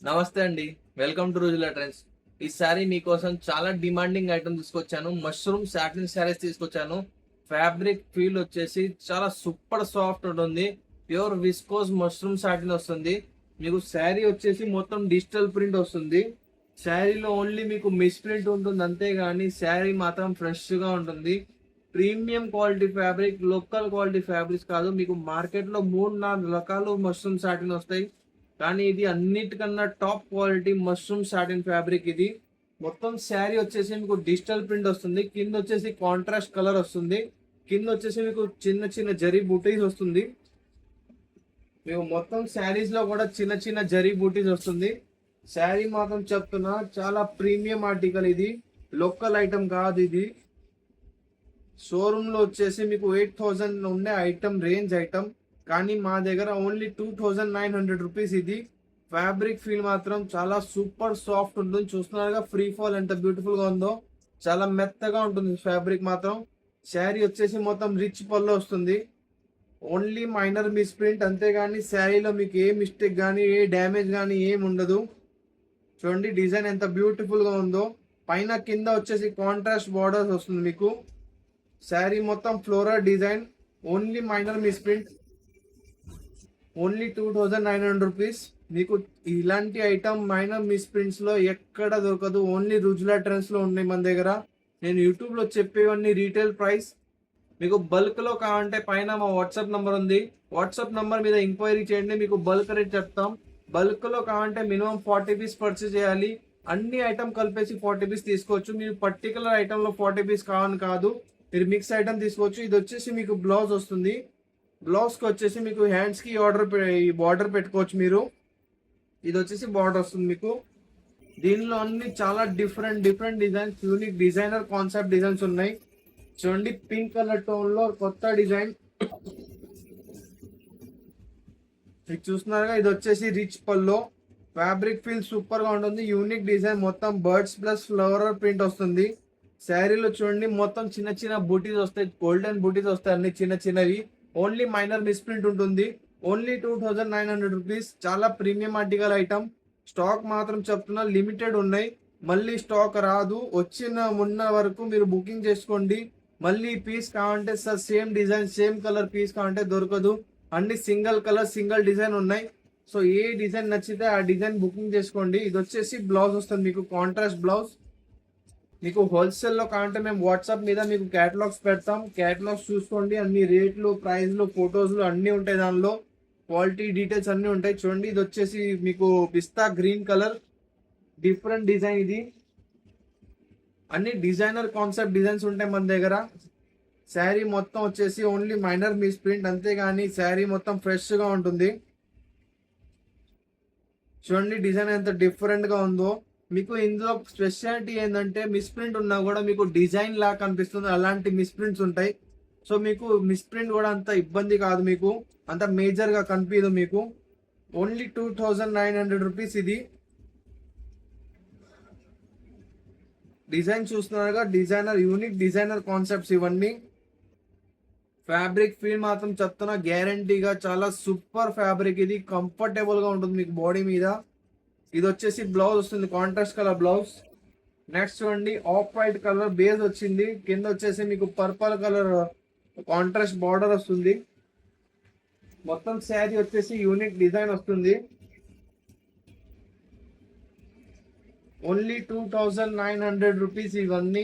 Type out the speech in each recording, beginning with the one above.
నమస్తే అండి. Welcome to రోజుల ట్రెండ్స్. ఈసారి మీకోసం చాలా డిమాండింగ్ ఐటమ్ తీసుకొచ్చాను. మష్రూమ్ సాటిన్ శారీస్ తీసుకొచ్చాను. ఫ్యాబ్రిక్ ఫీల్ వచ్చేసి చాలా సూపర్ సాఫ్ట్ ఉంటుంది. ప్యూర్ విస్కోస్ మష్రూమ్ సాటిన్ వస్తుంది. మీకు శారీ వచ్చేసి మొత్తం డిజిటల్ ప్రింట్ వస్తుంది. శారీలో ఓన్లీ మీకు మిస్ ప్రింట్ ఉంటుంది అంతేగాని శారీ మాత్రం ఫ్రెష్గా ఉంటుంది. Premium quality fabric, local quality fabrics కాదు. మీకు మార్కెట్లో 3-4 రకాలు మష్రూమ్ సాటిన్ వస్తాయి. కానీ ఇది అన్నిటికన్నా top quality mushroom satin fabric. ఇది మొత్తం శారీ వచ్చేసి మీకు డిజిటల్ ప్రింట్ వస్తుంది. కింద వచ్చేసి కాంట్రాస్ట్ కలర్ వస్తుంది. కింద వచ్చేసి మీకు చిన్న చిన్న జరీ బూటీస్ వస్తుంది. మీకు మొత్తం శారీస్ లో కూడా చిన్న చిన్న జరీ బూటీస్ వస్తుంది. శారీ మాత్రం చెప్తున్నా చాలా ప్రీమియం ఆర్టికల్. ఇది లోకల్ ఐటమ్ కాదు. ఇది షోరూమ్ లో వచ్చేసి మీకు 8,000 ఉండే ఐటమ్, రేంజ్ ఐటమ్. కానీ మా దగ్గర ఓన్లీ 2,900 రూపీస్. ఇది ఫ్యాబ్రిక్ ఫీల్ మాత్రం చాలా సూపర్ సాఫ్ట్ ఉంటుంది. చూస్తున్నారుగా ఫ్రీ ఫాల్ ఎంత బ్యూటిఫుల్ గా ఉందో. చాలా మెత్తగా ఉంటుంది ఫ్యాబ్రిక్ మాత్రం. శారీ వచ్చేసి మొత్తం రిచ్ పళ్ళు వస్తుంది. ఓన్లీ మైనర్ మిస్ ప్రింట్ అంతేగాని శారీలో మీకు ఏ మిస్టేక్ కానీ ఏ డ్యామేజ్ కానీ ఏం ఉండదు. చూడండి డిజైన్ ఎంత బ్యూటిఫుల్ గా ఉందో. పైన కింద వచ్చేసి కాంట్రాస్ట్ బార్డర్స్ వస్తుంది మీకు. శారీ మొత్తం floral design. Only minor misprint. Only 2,900 rupees. మీకు ఇలాంటి ఐటమ్ మైనర్ మిస్ ప్రింట్స్ లో ఎక్కడ దొరకదు. ఓన్లీ రుజులా ట్రెండ్స్ లో ఉన్నాయి మన దగ్గర. నేను యూట్యూబ్ లో చెప్పేవన్నీ రీటైల్ ప్రైస్. మీకు బల్క్ లో కావాలంటే పైన మా వాట్సాప్ నంబర్ ఉంది. వాట్సాప్ నంబర్ మీద ఎంక్వైరీ చేయండి. మీకు బల్క్ రేట్ చెప్తాం. బల్క్ లో కావాలంటే మినిమం 40 పీస్ పర్చేస్ చేయాలి. అన్ని ఐటమ్ కలిపేసి 40 పీస్ తీసుకోవచ్చు. మీరు పర్టికులర్ ఐటమ్ లో 40 పీస్ కావాలని కాదు, మీరు మిక్స్ ఐటమ్ తీసుకోవచ్చు. ఇది వచ్చేసి మీకు బ్లౌజ్ వస్తుంది. బ్లౌజ్ కి వచ్చేసి మీకు హ్యాండ్స్ కి బార్డర్ పెట్టుకోవచ్చు మీరు. ఇది వచ్చేసి బార్డర్ వస్తుంది మీకు. దీనిలో అన్ని చాలా different designs, unique designer concept designs ఉన్నాయి. చూడండి పింక్ కలర్ టోన్ లో కొత్త డిజైన్ మీకు చూస్తున్నారుగా. ఇది వచ్చేసి రిచ్ పల్లో. ఫ్యాబ్రిక్ ఫీల్ సూపర్ గా ఉంటుంది. యూనిక్ డిజైన్, మొత్తం బర్డ్స్ ప్లస్ ఫ్లవర్ ప్రింట్ వస్తుంది. శారీలో చూడండి మొత్తం చిన్న చిన్న బూటీస్ వస్తాయి. గోల్డెన్ బూటీస్ వస్తాయి అన్ని చిన్న చిన్నవి. ఓన్లీ మైనర్ మిస్ ప్రింట్ ఉంటుంది. Only 2,900 rupees. చాలా ప్రీమియం ఆర్టికల్ ఐటమ్. స్టాక్ మాత్రం చెప్తున్నా లిమిటెడ్ ఉన్నాయి. మళ్ళీ స్టాక్ రాదు. ఉన్న వరకు మీరు బుకింగ్ చేసుకోండి. మళ్ళీ పీస్ కావాలంటే sir same design same colour piece కావాలంటే దొరకదు. అన్ని సింగిల్ కలర్ సింగిల్ డిజైన్ ఉన్నాయి. సో ఏ డిజైన్ నచ్చితే ఆ డిజైన్ బుకింగ్ చేసుకోండి. ఇది వచ్చేసి బ్లౌజ్ వస్తుంది మీకు, కాంట్రాస్ట్ బ్లౌజ్. మీకు హోల్సేల్ లో కావాలంటే మేము వాట్సాప్ మీద మీకు క్యాటలాగ్స్ పెడతాం. క్యాటలాగ్స్ చూసుకోండి. అన్ని రేట్లు, ప్రైస్లు, ఫొటోస్లు అన్నీ ఉంటాయి దానిలో. క్వాలిటీ డీటెయిల్స్ అన్నీ ఉంటాయి. చూడండి ఇది వచ్చేసి మీకు పిస్తా గ్రీన్ కలర్, డిఫరెంట్ డిజైన్. ఇది అన్ని డిజైనర్ కాన్సెప్ట్ డిజైన్స్ ఉంటాయి మన దగ్గర. శారీ మొత్తం వచ్చేసి ఓన్లీ మైనర్ మిస్ ప్రింట్ అంతేగాని శారీ మొత్తం ఫ్రెష్ గా ఉంటుంది. చూడండి డిజైన్ ఎంత డిఫరెంట్ గా ఉందో. మీకు ఇందులో స్పెషాలిటీ ఏంటంటే మిస్ ప్రింట్ ఉన్నా కూడా మీకు డిజైన్ లా కనిపిస్తుంది. అలాంటి మిస్ ప్రింట్స్ ఉంటాయి. సో మీకు మిస్ ప్రింట్ కూడా అంత ఇబ్బంది కాదు, మీకు అంత మేజర్ గా కనిపించదు మీకు. Only 2,900 rupees. ఇది డిజైన్ చూస్తున్నారుగా, డిజైనర్ యూనిక్ డిజైనర్ కాన్సెప్ట్స్ ఇవన్నీ. ఫ్యాబ్రిక్ ఫీల్ మాత్రం చెప్తున్నా గ్యారంటీగా చాలా సూపర్ ఫ్యాబ్రిక్. ఇది కంఫర్టబుల్ గా ఉంటుంది మీకు బాడీ మీద. ఇది వచ్చేసి బ్లౌజ్ వస్తుంది, కాంట్రాస్ట్ కలర్ బ్లౌజ్. నెక్స్ట్ చూడండి ఆఫ్ వైట్ కలర్ బేస్ వచ్చింది. కింద వచ్చేసి మీకు పర్పల్ కలర్ కాంట్రాస్ట్ బార్డర్ వస్తుంది. మొత్తం శారీ వచ్చేసి యూనిక్ డిజైన్ వస్తుంది. ఓన్లీ 2,900 రూపీస్ ఇవన్నీ.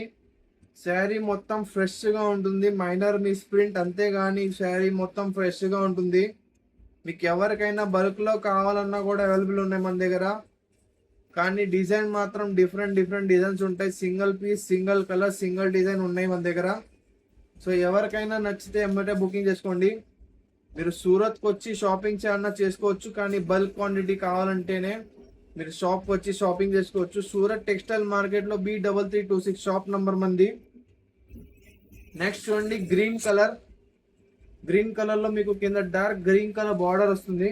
శారీ మొత్తం ఫ్రెష్ గా ఉంటుంది. మైనర్ మిస్ ప్రింట్ అంతేగాని శారీ మొత్తం ఫ్రెష్ గా ఉంటుంది. మీకు ఎవరికైనా బల్క్ లో కావాలన్నా కూడా అవైలబుల్ ఉన్నాయి మన దగ్గర. కానీ డిజైన్ మాత్రం డిఫరెంట్ డిజైన్స్ ఉంటాయి. Single piece, single colour, single design ఉన్నాయి మన దగ్గర. సో ఎవరికైనా నచ్చితే ఎమ్మటే బుకింగ్ చేసుకోండి. మీరు సూరత్కి వచ్చి షాపింగ్ చేయాలన్నా చేసుకోవచ్చు. కానీ బల్క్ క్వాంటిటీ కావాలంటేనే మీరు షాప్కి వచ్చి షాపింగ్ చేసుకోవచ్చు. సూరత్ టెక్స్టైల్ మార్కెట్ లో B3326 షాప్ నంబర్ మంది. నెక్స్ట్ చూడండి గ్రీన్ కలర్. గ్రీన్ కలర్ లో మీకు కింద డార్క్ గ్రీన్ కలర్ బార్డర్ వస్తుంది.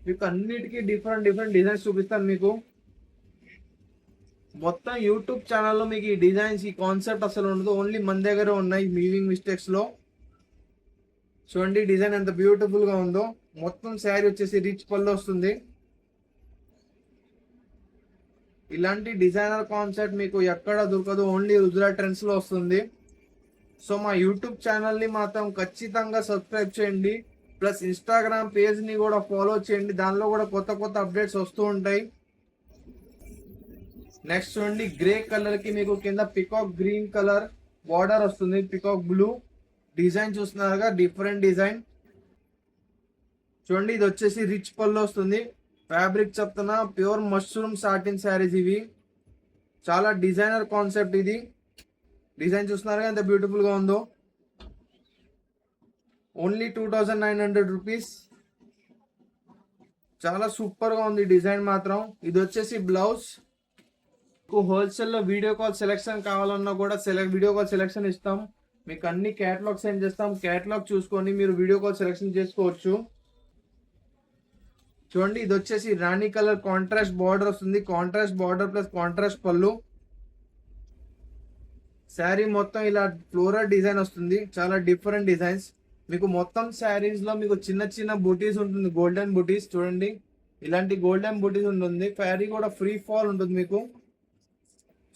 మీకు అన్నిటికీ డిఫరెంట్ డిజైన్స్ చూపిస్తాను మీకు. మొత్తం యూట్యూబ్ ఛానల్లో మీకు ఈ డిజైన్స్, ఈ కాన్సెప్ట్ అసలు ఉండదు. ఓన్లీ మన దగ్గర ఉన్నాయి వీవింగ్ మిస్టేక్స్ లో. చూడండి డిజైన్ ఎంత బ్యూటిఫుల్ గా ఉందో. మొత్తం శారీ వచ్చేసి రిచ్ పళ్ళు వస్తుంది. ఇలాంటి డిజైనర్ కాన్సెప్ట్ మీకు ఎక్కడ దొరకదు, ఓన్లీ రుద్ర ట్రెండ్స్ లో వస్తుంది. సో మా యూట్యూబ్ ఛానల్ ని మాత్రం ఖచ్చితంగా సబ్స్క్రైబ్ చేయండి, ప్లస్ ఇన్స్టాగ్రామ్ పేజ్ ని కూడా ఫాలో చేయండి, దానిలో కూడా కొత్త కొత్త అప్డేట్స్ వస్తూ ఉంటాయి. నెక్స్ట్ చూడండి, గ్రే కలర్ కి మీకు కింద పికాక్ గ్రీన్ కలర్ బార్డర్ వస్తుంది, పికాక్ బ్లూ డిజైన్ చూస్తున్నారుగా, డిఫరెంట్ డిజైన్ చూడండి. ఇది వచ్చేసి రిచ్ పళ్ళు వస్తుంది, ఫ్యాబ్రిక్ చెప్తున్నా ప్యూర్ మష్రూమ్ సాటిన్ శారీస్ ఇవి, చాలా డిజైనర్ కాన్సెప్ట్ ఇది. డిజైన్ చూస్తున్నారుగా ఎంత బ్యూటిఫుల్ గా ఉందో. ఓన్లీ 2900 రూపీస్, చాలా సూపర్ గా ఉంది డిజైన్ మాత్రం. ఇది వచ్చేసి బ్లౌజ్. హోల్సేల్ లో వీడియో కాల్ సెలెక్షన్ కావాలన్నా కూడా వీడియో కాల్ సెలెక్షన్ ఇస్తాం, మీకు అన్ని క్యాటలాగ్ సెండ్ చేస్తాం, క్యాటలాగ్ చూసుకొని మీరు వీడియో కాల్ సెలెక్షన్ చేసుకోవచ్చు. చూడండి, ఇది వచ్చేసి రాణి కలర్ కాంట్రాస్ట్ బార్డర్ వస్తుంది, కాంట్రాస్ట్ బార్డర్ ప్లస్ కాంట్రాస్ట్ పళ్ళు. శారీ మొత్తం ఇలా ఫ్లోరల్ డిజైన్ వస్తుంది, చాలా డిఫరెంట్ డిజైన్స్. మీకు మొత్తం శారీస్ లో మీకు చిన్న చిన్న బూటీస్ ఉంటుంది, గోల్డెన్ బూటీస్ చూడండి, ఇలాంటి గోల్డెన్ బూటీస్ ఉంటుంది. శారీ కూడా ఫ్రీ ఫాల్ ఉంటుంది మీకు.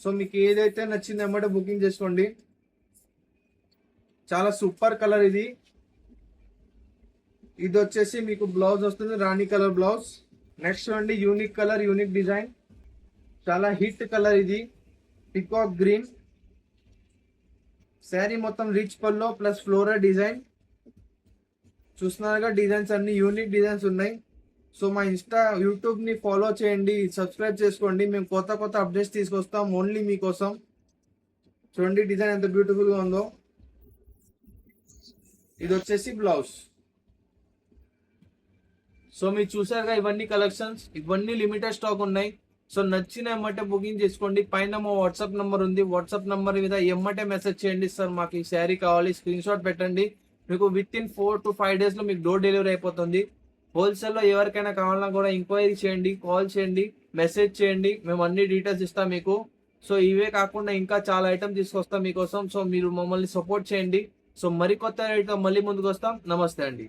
సో మీకు ఏదైతే నచ్చిందో ఏమంటే బుకింగ్ చేసుకోండి. చాలా సూపర్ కలర్ ఇది. ఇది వచ్చేసి మీకు బ్లౌజ్ వస్తుంది, రాణి కలర్ బ్లౌజ్. నెక్స్ట్ చూడండి, యూనిక్ కలర్, యూనిక్ డిజైన్, చాలా హిట్ కలర్ ఇది, పికాక్ గ్రీన్. శారీ మొత్తం రిచ్ పల్లో ప్లస్ ఫ్లోరల్ డిజైన్ చూస్తున్నారుగా, డిజైన్స్ అన్ని యూనిక్ డిజైన్స్ ఉన్నాయి. సో మా యూట్యూబ్ ని ఫాలో చేయండి, సబ్స్క్రైబ్ చేసుకోండి, మేము కొత్త కొత్త అప్డేట్స్ తీసుకొస్తాం ఓన్లీ మీకోసం. చూడండి డిజైన్ ఎంత బ్యూటిఫుల్ గా ఉందో. ఇది వచ్చేసి బ్లౌజ్. సో మీరు చూసారుగా ఇవన్నీ కలెక్షన్స్, ఇవన్నీ లిమిటెడ్ స్టాక్ ఉన్నాయి. సో నచ్చిన ఎమ్మటే బుకింగ్ చేసుకోండి. పైన మా వాట్సాప్ నంబర్ ఉంది, వాట్సాప్ నంబర్ మీద ఎమ్మటే మెసేజ్ చేయండి, సార్ మాకు ఈ శారీ కావాలి, స్క్రీన్ షాట్ పెట్టండి. మీకు విత్ ఇన్ 4 to 5 days లో మీకు డోర్ డెలివరీ అయిపోతుంది. హోల్సేల్లో ఎవరికైనా కావాలన్నా కూడా ఎంక్వైరీ చేయండి, కాల్ చేయండి, మెసేజ్ చేయండి, మేము అన్ని డీటెయిల్స్ ఇస్తాం మీకు. సో ఇవే కాకుండా ఇంకా చాలా ఐటమ్ తీసుకొస్తాం మీకోసం. సో మీరు మమ్మల్ని సపోర్ట్ చేయండి. సో మరికొత్త రేట్తో మళ్ళీ ముందుకు వస్తాం. నమస్తే అండి.